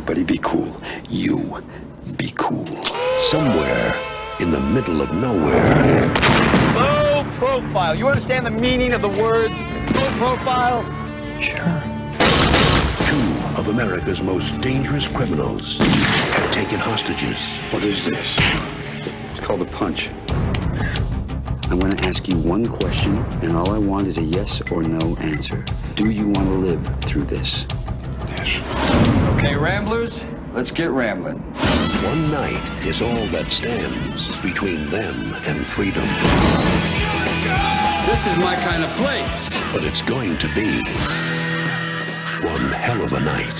Everybody be cool. You be cool. Somewhere in the middle of nowhere. Low profile. You understand the meaning of the words low profile? Sure. Two of America's most dangerous criminals have taken hostages. What is this? It's called a punch. I'm going to ask you one question, and all I want is a yes or no answer. Do you want to live through this? Yes. Okay, Ramblers, let's get rambling. One night is all that stands between them and freedom. This is my kind of place. But it's going to be one hell of a night.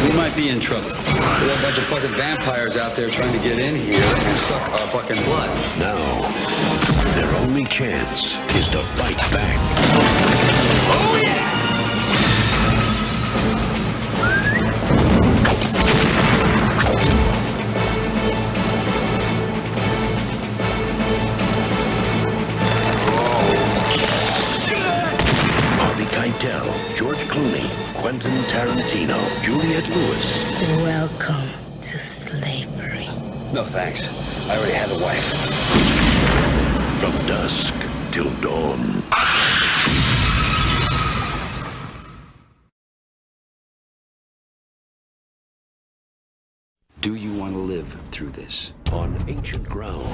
We might be in trouble. There are a bunch of fucking vampires out there trying to get in here and suck our fucking blood. Now, their only chance is to fight back. Oh, yeah! Harvel Keitel, George Clooney, Quentin Tarantino, Juliette Lewis. Welcome to slavery. No thanks. I already had a wife. From dusk till dawn. Do you want to live through this? On ancient ground,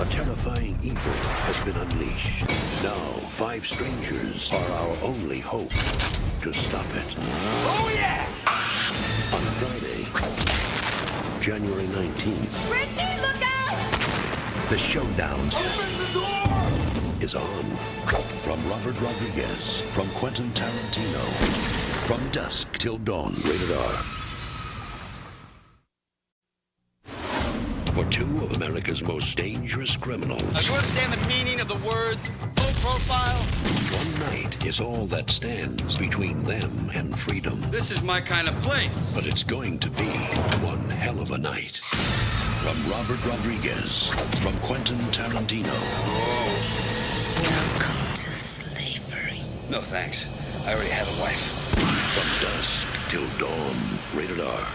a terrifying evil has been unleashed. Now, 5 strangers are our only hope to stop it. Oh, yeah! On Friday, January 19th, Ritchie, look out! the showdown Open the door! is on. From Robert Rodriguez, from Quentin Tarantino, From Dusk Till Dawn, rated R. For 2 of America's most dangerous criminals, You understand the meaning of the words low profile? one night is all that stands between them and freedom. This is my kind of place. But it's going to be one hell of a night. From Robert Rodriguez, from Quentin Tarantino. Welcome to slavery. No thanks. I already had a wife. From Dusk Till Dawn, rated R.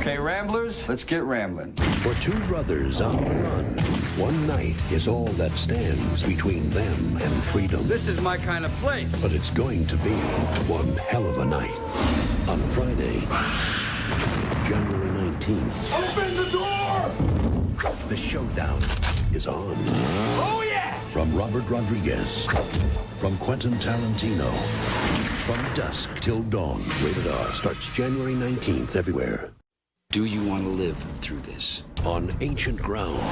Okay, Ramblers, let's get rambling. For 2 brothers on the run, one night is all that stands between them and freedom. This is my kind of place. But it's going to be one hell of a night. On Friday, January 19th, Open the door! the showdown is on. Oh, yeah! From Robert Rodriguez, from Quentin Tarantino, From Dusk Till Dawn, rated R, starts January 19th everywhere. Do you want to live through this? On ancient ground,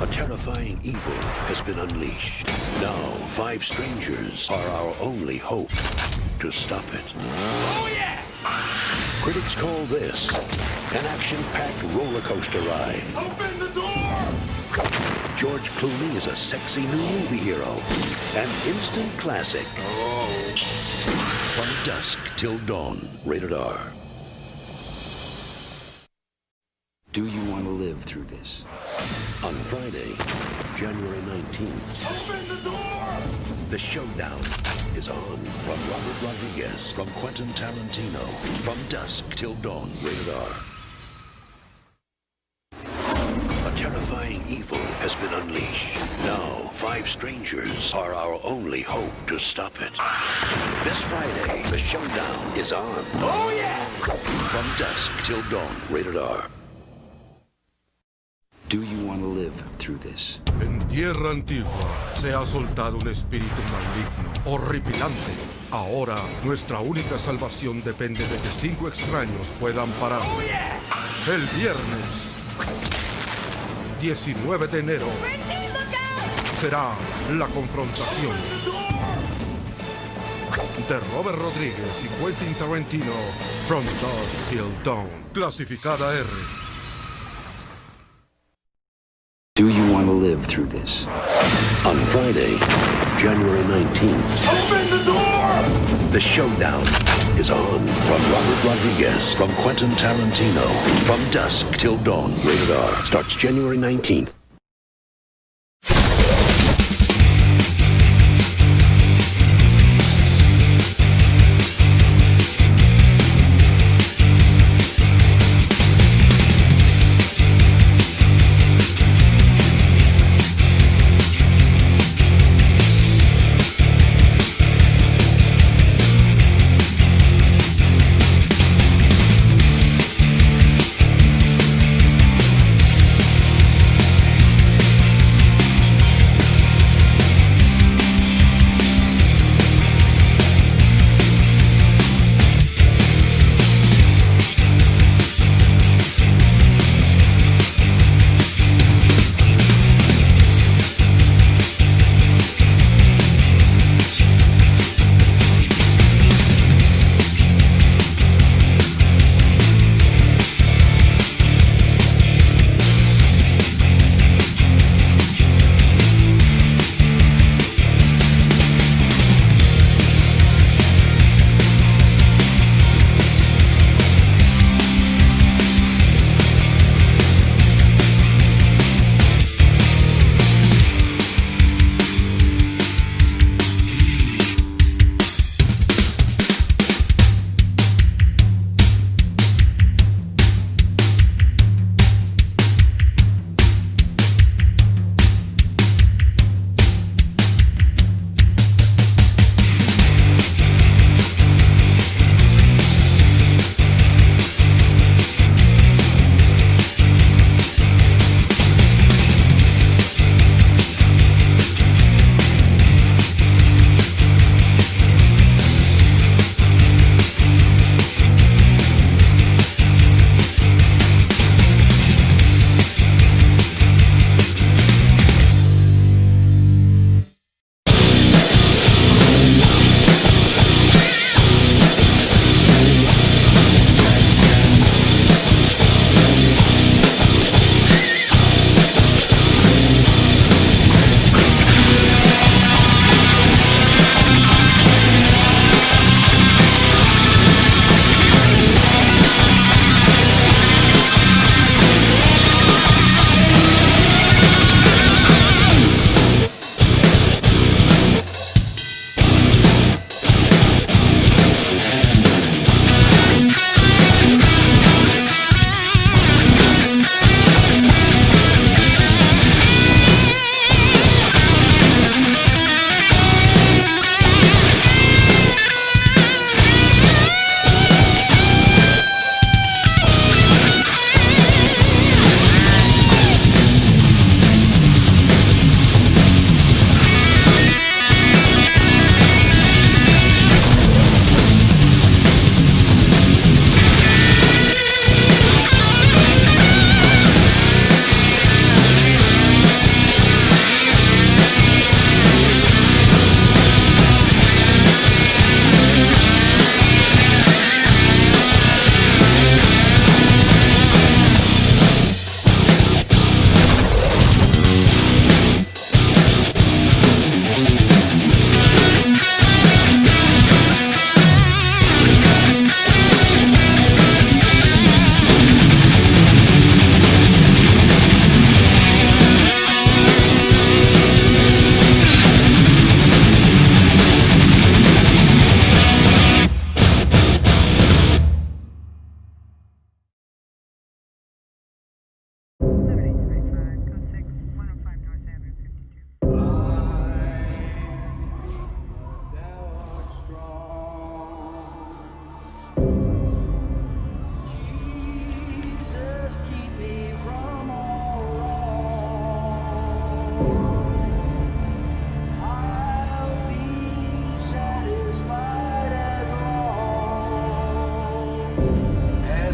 a terrifying evil has been unleashed. Now, 5 strangers are our only hope to stop it. Oh, yeah! Critics call this an action-packed roller coaster ride. Open the door! George Clooney is a sexy new movie hero. An instant classic. From Dusk Till Dawn, rated R. Do you want to live through this? On Friday, January 19th, Open the door! the showdown is on. From Robert Rodriguez, from Quentin Tarantino, From Dusk Till Dawn, rated R. A terrifying evil has been unleashed. Now, 5 strangers are our only hope to stop it. This Friday, the showdown is on. Oh, yeah! From Dusk Till Dawn, rated R. Do you want to live through this? En tierra antigua se ha soltado un espíritu maligno, horripilante. Ahora, nuestra única salvación depende de que 5 extraños puedan parar. Oh, yeah. El viernes 19 de enero será la confrontación de Robert Rodríguez y Quentin Tarantino, From Dusk Till Dawn, clasificada R. Do you want to live through this? On Friday, January 19th. Open the door! The showdown is on. From Robert Rodriguez, from Quentin Tarantino, From Dusk Till Dawn, rated R. Starts January 19th.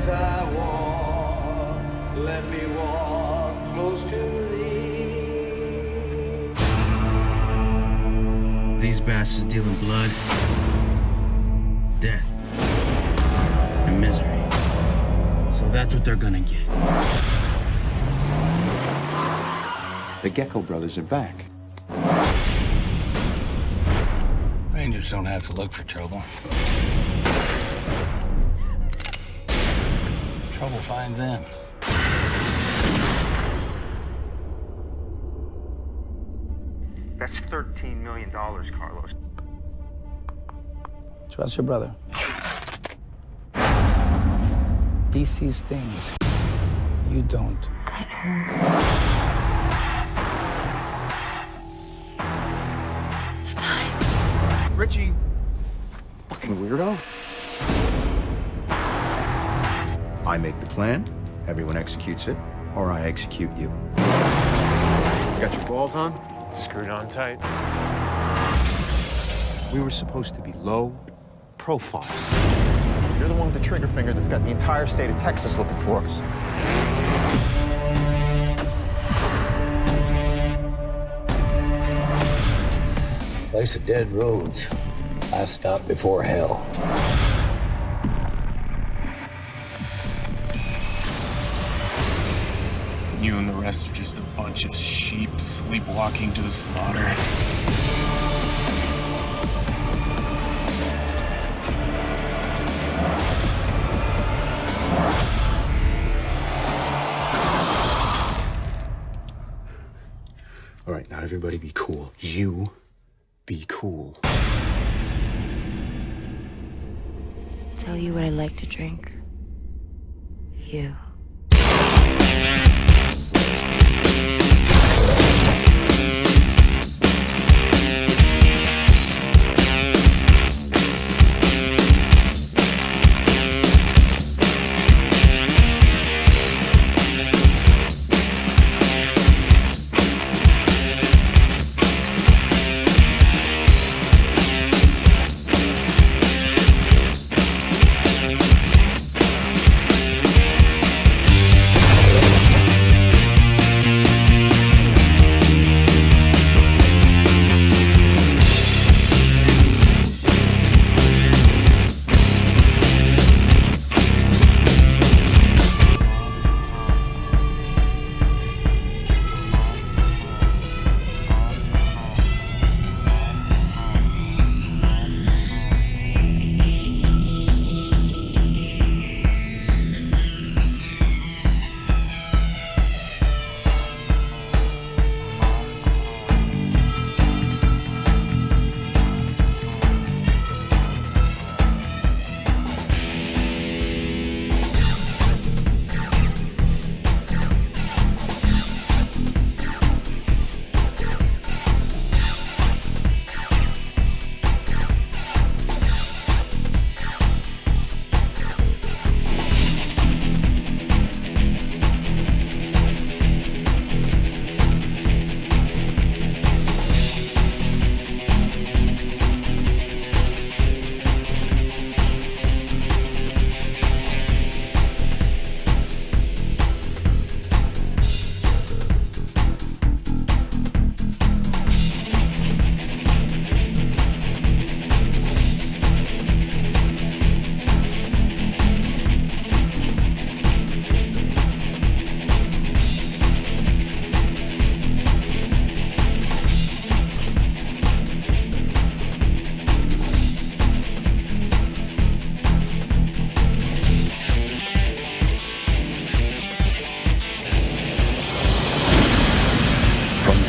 as I walk, let me walk close to thee. These bastards deal in blood, death, and misery. So that's what they're gonna get. The Gecko brothers are back. Rangers don't have to look for trouble. Trouble finds them. That's $13 million, Carlos. Trust your brother. He sees things you don't. Cut her. It's time. Ritchie, fucking weirdo. I make the plan, everyone executes it, or I execute you. You got your balls on? Screwed on tight. We were supposed to be low profile. You're the one with the trigger finger that's got the entire state of Texas looking for us. Place of dead roads. Last stop before hell. You and the rest are just a bunch of sheep sleepwalking to the slaughter. All right, now everybody be cool. You be cool. Tell you what I like to drink. You.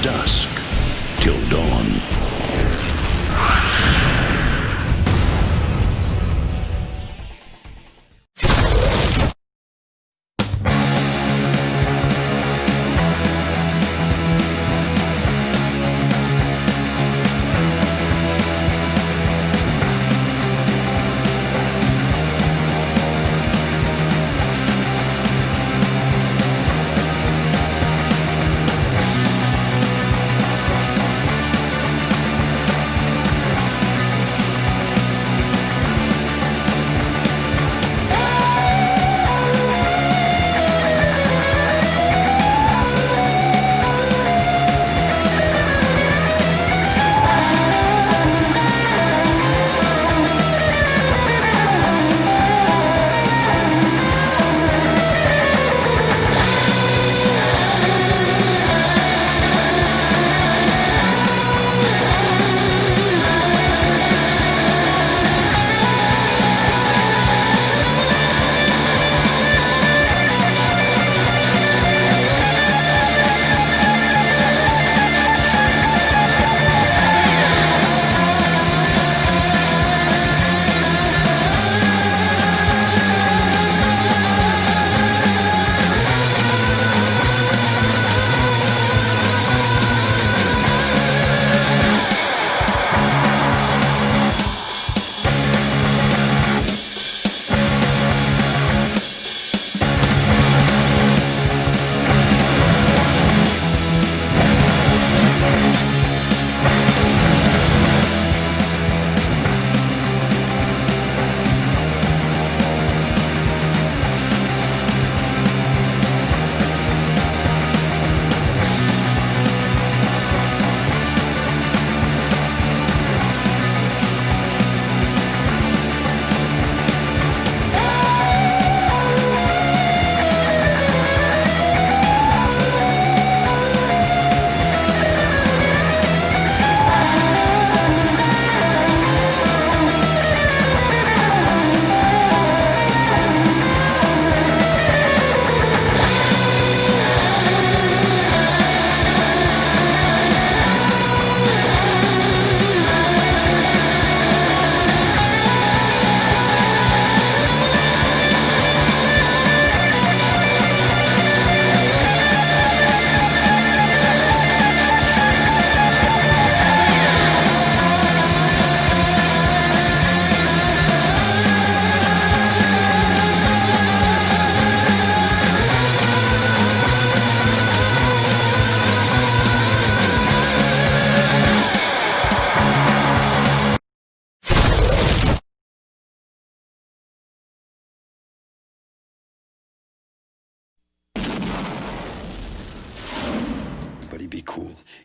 Dusk Till Dawn.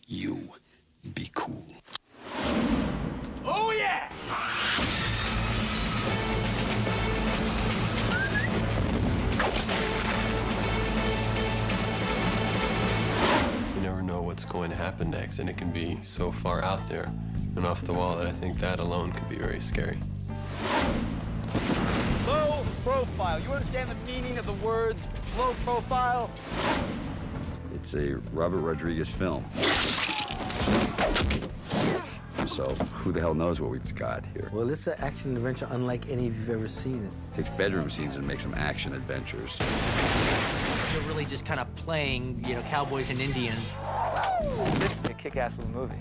you be cool. Oh, yeah! You never know what's going to happen next, and it can be so far out there and off the wall that I think that alone could be very scary. Low profile. You understand the meaning of the words low profile? It's a Robert Rodriguez film. So who the hell knows what we've got here? Well, it's an action adventure unlike any you've ever seen. It takes bedroom scenes and makes them action adventures. You're really just kind of playing, you know, cowboys and Indians. It's a kick-ass little movie.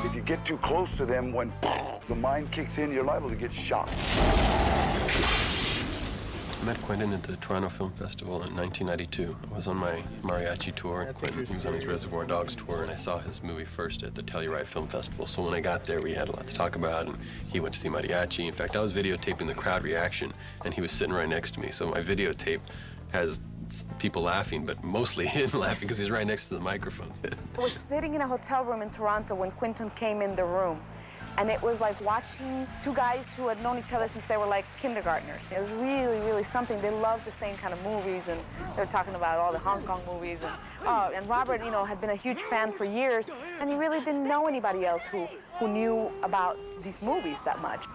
If you get too close to them, when the mind kicks in, you're liable to get shot. I met Quentin at the Toronto Film Festival in 1992. I was on my mariachi tour. Quentin was on his Reservoir Dogs tour, and I saw his movie first at the Telluride Film Festival. So when I got there, we had a lot to talk about, and he went to see mariachi. In fact, I was videotaping the crowd reaction, and he was sitting right next to me. So my videotape has people laughing, but mostly him laughing because he's right next to the microphones. I was sitting in a hotel room in Toronto when Quentin came in the room. And it was like watching two guys who had known each other since they were like kindergartners. It was really, really something. They loved the same kind of movies, and they were talking about all the Hong Kong movies. And Robert, you know, had been a huge fan for years, and he really didn't know anybody else who knew about these movies that much.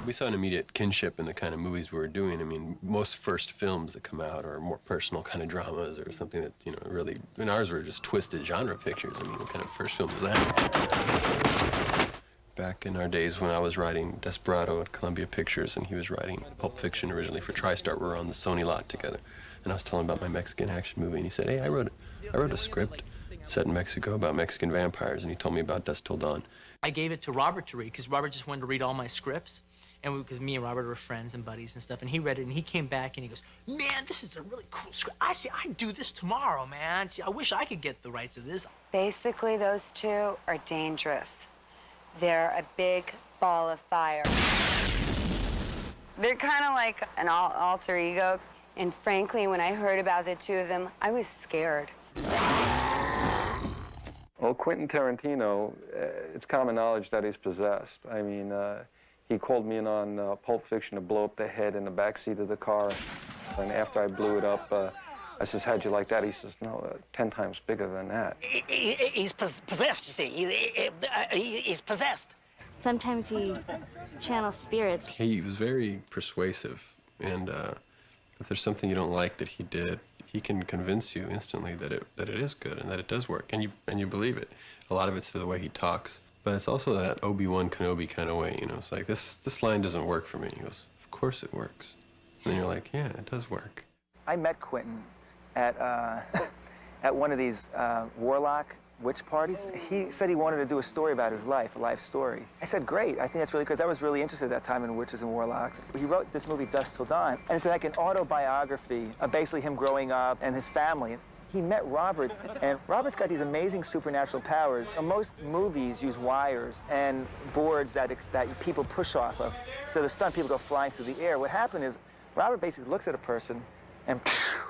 We saw an immediate kinship in the kind of movies we were doing. I mean, most first films that come out are more personal kind of dramas or something that, you know, really, I mean, ours were just twisted genre pictures. I mean, what kind of first film was that? Back in our days when I was writing Desperado at Columbia Pictures and he was writing Pulp Fiction originally for TriStar, we were on the Sony lot together. And I was telling him about my Mexican action movie, and he said, hey, I wrote a script set in Mexico about Mexican vampires, and he told me about Dusk Till Dawn. I gave it to Robert to read, because Robert just wanted to read all my scripts. And because me and Robert were friends and buddies and stuff, and he read it, and he came back, and he goes, man, this is a really cool script. I'd do this tomorrow, man. See, I wish I could get the rights of this. Basically, those two are dangerous. They're a big ball of fire. They're kind of like an alter ego. And frankly, when I heard about the two of them, I was scared. Well, Quentin Tarantino, it's common knowledge that he's possessed. I mean, he called me in on Pulp Fiction to blow up the head in the backseat of the car. And after I blew it up, I says, how'd you like that? He says, no, 10 times bigger than that. He's possessed, you see. He's possessed. Sometimes he channels spirits. He was very persuasive, and if there's something you don't like that he did, he can convince you instantly that it is good and that it does work, and you believe it. A lot of it's the way he talks. But it's also that Obi-Wan Kenobi kind of way, you know. It's like, this line doesn't work for me. He goes, of course it works. And then you're like, yeah, it does work. I met Quentin at one of these warlock witch parties. He said he wanted to do a story about his life, a life story. I said, great, I think that's really, because I was really interested at that time in witches and warlocks. He wrote this movie, Dusk Till Dawn, and it's like an autobiography of basically him growing up and his family. He met Robert, and Robert's got these amazing supernatural powers. Most movies use wires and boards that people push off of, so the stunt people go flying through the air. What happened is, Robert basically looks at a person, and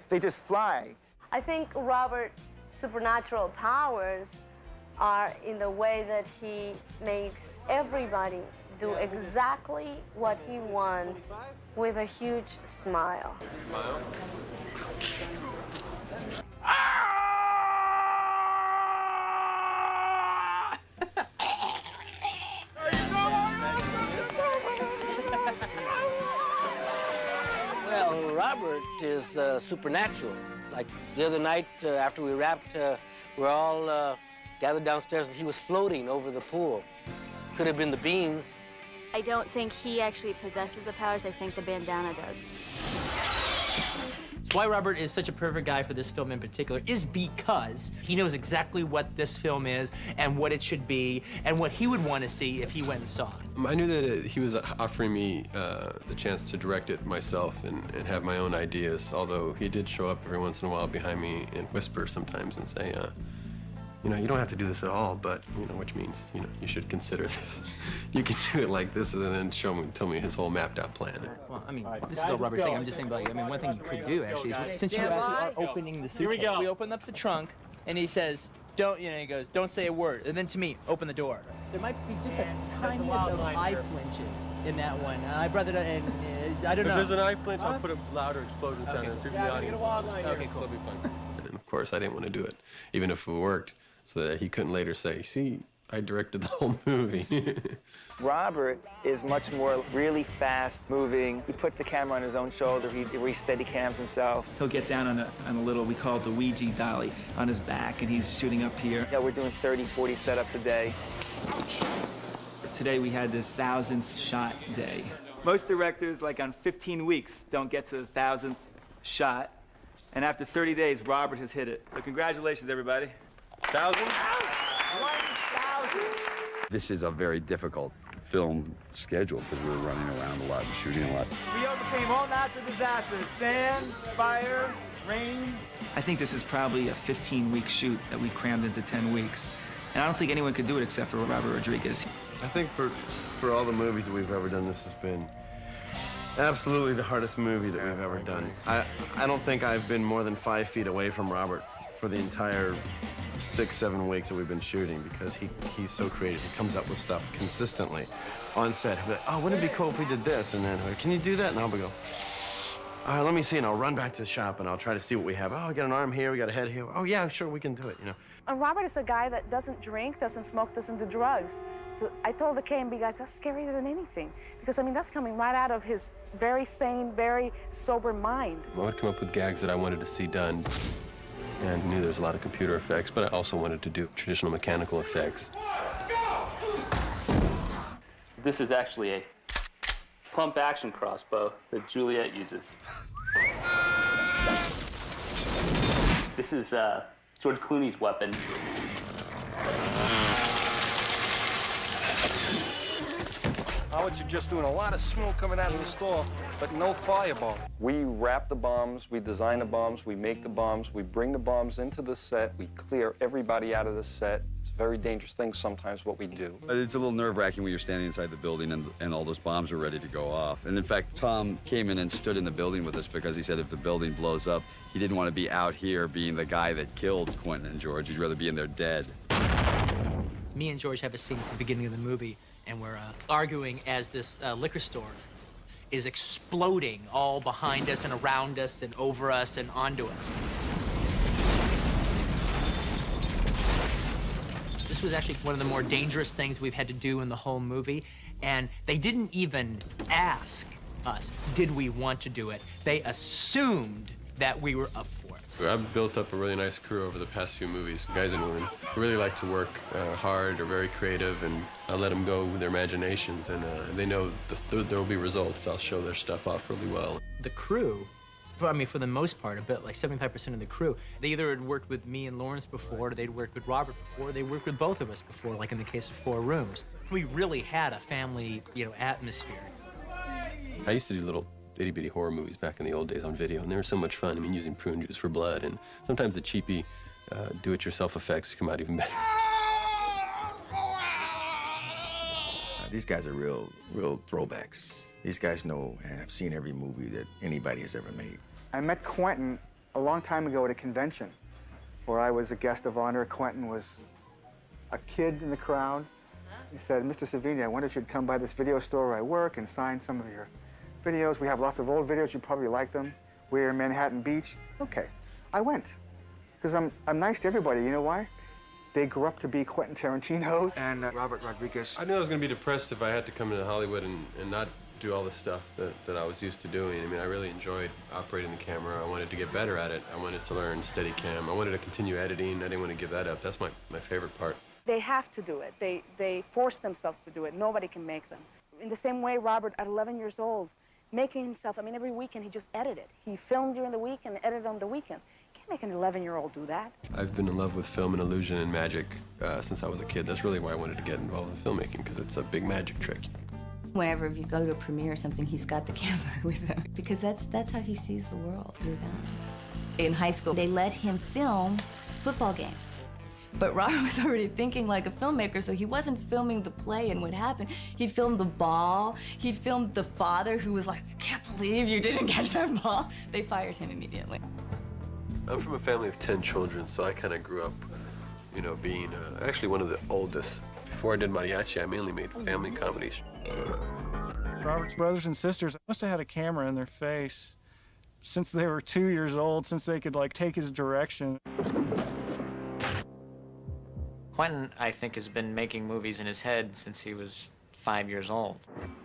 they just fly. I think Robert's supernatural powers are in the way that he makes everybody do exactly what he wants with a huge smile. Smile? Well, Robert is supernatural. Like the other night after we wrapped, we're all gathered downstairs and he was floating over the pool. Could have been the beans. I don't think he actually possesses the powers. I think the bandana does. Why Robert is such a perfect guy for this film in particular is because he knows exactly what this film is and what it should be and what he would want to see if he went and saw it. I knew that he was offering me the chance to direct it myself and have my own ideas, although he did show up every once in a while behind me and whisper sometimes and say, you know, you don't have to do this at all, but, you know, which means, you know, you should consider this. You can do it like this and then tell me his whole mapped out plan. Well, I mean, this is all Robert's saying. I'm just saying, like, I mean, one thing you could do, actually, is since you actually are opening the suitcase, we open up the trunk, and he says, don't, you know, he goes, don't say a word. And then to me, open the door. There might be just a tiniest of eye flinches in that one. I brought it up, and I don't know. If there's an eye flinch, I'll put a louder explosion sound in through the audience. Okay, cool. That'll be fun. And of course, I didn't want to do it, even if it worked, so that he couldn't later say, see, I directed the whole movie. Robert is much more really fast moving. He puts the camera on his own shoulder. He steady cams himself. He'll get down on a little, we call it the Ouija dolly, on his back, and he's shooting up here. Yeah, we're doing 30, 40 setups a day. Today we had this 1,000th shot day. Most directors, like on 15 weeks, don't get to the 1,000th shot. And after 30 days, Robert has hit it. So congratulations, everybody. 1,000? 1,000! This is a very difficult film schedule because we're running around a lot and shooting a lot. We overcame all natural disasters, sand, fire, rain. I think this is probably a 15-week shoot that we've crammed into 10 weeks. And I don't think anyone could do it except for Robert Rodriguez. I think for all the movies that we've ever done, this has been absolutely the hardest movie that we've ever done. I don't think I've been more than 5 feet away from Robert for the entire 6, 7 weeks that we've been shooting because he's so creative. He comes up with stuff consistently on set. He'll be like, oh, wouldn't it be cool if we did this? And then, can you do that? And I'll go, all right, let me see. And I'll run back to the shop and I'll try to see what we have. Oh, we got an arm here, we got a head here. Oh, yeah, sure, we can do it, you know. And Robert is a guy that doesn't drink, doesn't smoke, doesn't do drugs. So I told the K&B guys, that's scarier than anything. Because, I mean, that's coming right out of his very sane, very sober mind. I would come up with gags that I wanted to see done. And knew there was a lot of computer effects, but I also wanted to do traditional mechanical effects. This is actually a pump action crossbow that Juliette uses. This is George Clooney's weapon. I would suggest doing a lot of smoke coming out of the store, but no fireball. We wrap the bombs, we design the bombs, we make the bombs, we bring the bombs into the set, we clear everybody out of the set. It's a very dangerous thing sometimes what we do. It's a little nerve-wracking when you're standing inside the building and all those bombs are ready to go off. And in fact, Tom came in and stood in the building with us because he said if the building blows up, he didn't want to be out here being the guy that killed Quentin and George. He'd rather be in there dead. Me and George have a scene at the beginning of the movie, and we're arguing as this liquor store is exploding all behind us and around us and over us and onto us. This was actually one of the more dangerous things we've had to do in the whole movie, and they didn't even ask us, did we want to do it? They assumed that we were up for it. I've built up a really nice crew over the past few movies, guys and women, who really like to work hard, are very creative, and I let them go with their imaginations, and they know there will be results. I'll show their stuff off really well. The crew, I mean, for the most part, a bit like 75% of the crew, they either had worked with me and Lawrence before, or they'd worked with Robert before, or they worked with both of us before, like in the case of 4 Rooms. We really had a family, you know, atmosphere. I used to do little itty-bitty horror movies back in the old days on video, and they were so much fun. I mean, using prune juice for blood, and sometimes the cheapy do-it-yourself effects come out even better. These guys are real throwbacks. These guys know and have seen every movie that anybody has ever made. I met Quentin a long time ago at a convention where I was a guest of honor. Quentin was a kid in the crowd. He said, Mr. Savini, I wonder if you'd come by this video store where I work and sign some of your videos. We have lots of old videos. You probably like them. We're in Manhattan Beach. Okay. I went. Because I'm nice to everybody. You know why? They grew up to be Quentin Tarantino and Robert Rodriguez. I knew I was going to be depressed if I had to come into Hollywood and not do all the stuff that I was used to doing. I mean, I really enjoyed operating the camera. I wanted to get better at it. I wanted to learn Steadicam. I wanted to continue editing. I didn't want to give that up. That's my favorite part. They have to do it. They force themselves to do it. Nobody can make them. In the same way, Robert, at 11 years old, making himself, I mean, every weekend he just edited. He filmed during the week and edited on the weekends. You can't make an 11-year-old do that. I've been in love with film and illusion and magic since I was a kid. That's really why I wanted to get involved in filmmaking, because it's a big magic trick. Whenever you go to a premiere or something, he's got the camera with him, because that's how he sees the world, through that. In high school, they let him film football games. But Robert was already thinking like a filmmaker, so he wasn't filming the play and what happened. He'd filmed the ball. He'd filmed the father who was like, I can't believe you didn't catch that ball. They fired him immediately. I'm from a family of 10 children, so I kind of grew up, you know, being actually one of the oldest. Before I did mariachi, I mainly made family comedies. Robert's brothers and sisters must have had a camera in their face since they were 2 years old, since they could, like, take his direction. Quentin, I think, has been making movies in his head since he was 5 years old.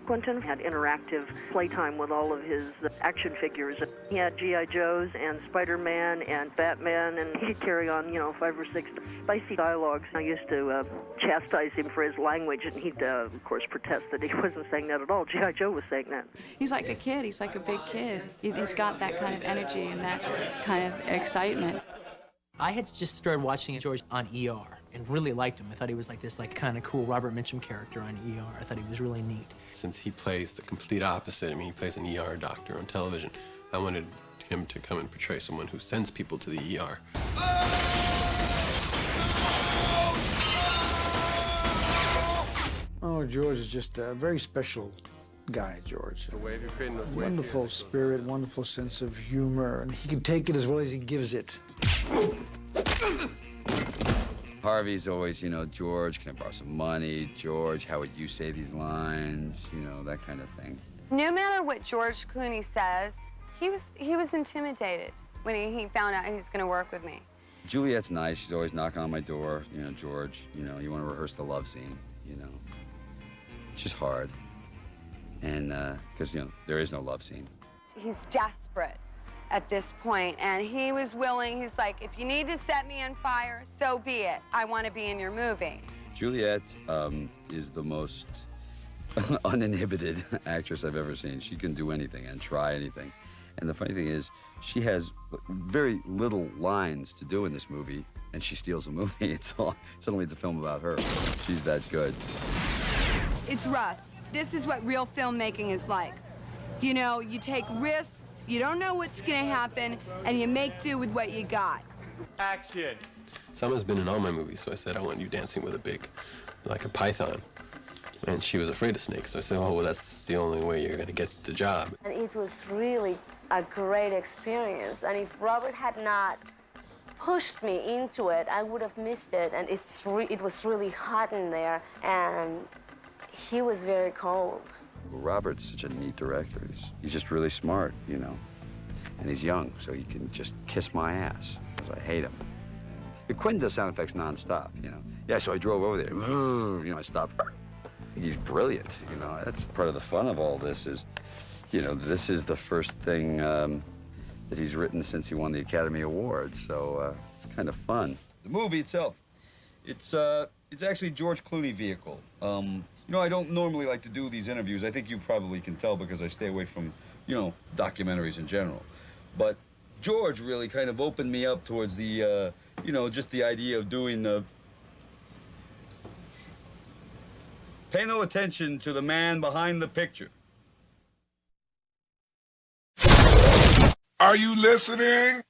Quentin had interactive playtime with all of his action figures. He had G.I. Joes and Spider-Man and Batman, and he could carry on, you know, 5 or 6 spicy dialogues. I used to chastise him for his language, and he'd, of course, protest that he wasn't saying that at all. G.I. Joe was saying that. He's like a kid. He's like a big kid. He's got that kind of energy and that kind of excitement. I had just started watching George on ER and really liked him. I thought he was like this kind of cool Robert Mitchum character on ER. I thought he was really neat. Since he plays the complete opposite, I mean, he plays an ER doctor on television, I wanted him to come and portray someone who sends people to the ER. Oh, George is just a very special guy, George. The wave you're creating, those Wonderful spirit, wonderful sense of humor, and he can take it as well as he gives it. Harvey's always, you know, George, can I borrow some money? George, how would you say these lines? You know, that kind of thing. No matter what George Clooney says, he was intimidated when he found out he was going to work with me. Juliette's nice. She's always knocking on my door. You know, George, you know, you want to rehearse the love scene, you know. It's just hard. And, because, you know, there is no love scene. He's desperate at this point, and he was willing. He's like, if you need to set me on fire, so be it. I want to be in your movie. Juliette is the most uninhibited actress I've ever seen. She can do anything and try anything. And the funny thing is, she has very little lines to do in this movie, and she steals the movie. Suddenly it's a film about her. She's that good. It's rough. This is what real filmmaking is like. You know, you take risks, you don't know what's gonna happen, and you make do with what you got. Action! Salma's been in all my movies, so I said, I want you dancing with a big, like a python. And she was afraid of snakes, so I said, oh, well, that's the only way you're gonna get the job. And it was really a great experience. And if Robert had not pushed me into it, I would have missed it. And it was really hot in there, and he was very cold. Robert's such a neat director. He's just really smart, you know. And he's young, so he can just kiss my ass, because I hate him. But Quentin does sound effects nonstop, you know. Yeah, so I drove over there. You know, I stopped. He's brilliant, you know. That's part of the fun of all this is, you know, this is the first thing that he's written since he won the Academy Award, so it's kind of fun. The movie itself, it's actually George Clooney vehicle. You know, I don't normally like to do these interviews. I think you probably can tell because I stay away from, you know, documentaries in general. But George really kind of opened me up towards the, you know, just the idea of doing the... Pay no attention to the man behind the picture. Are you listening?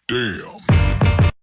Damn.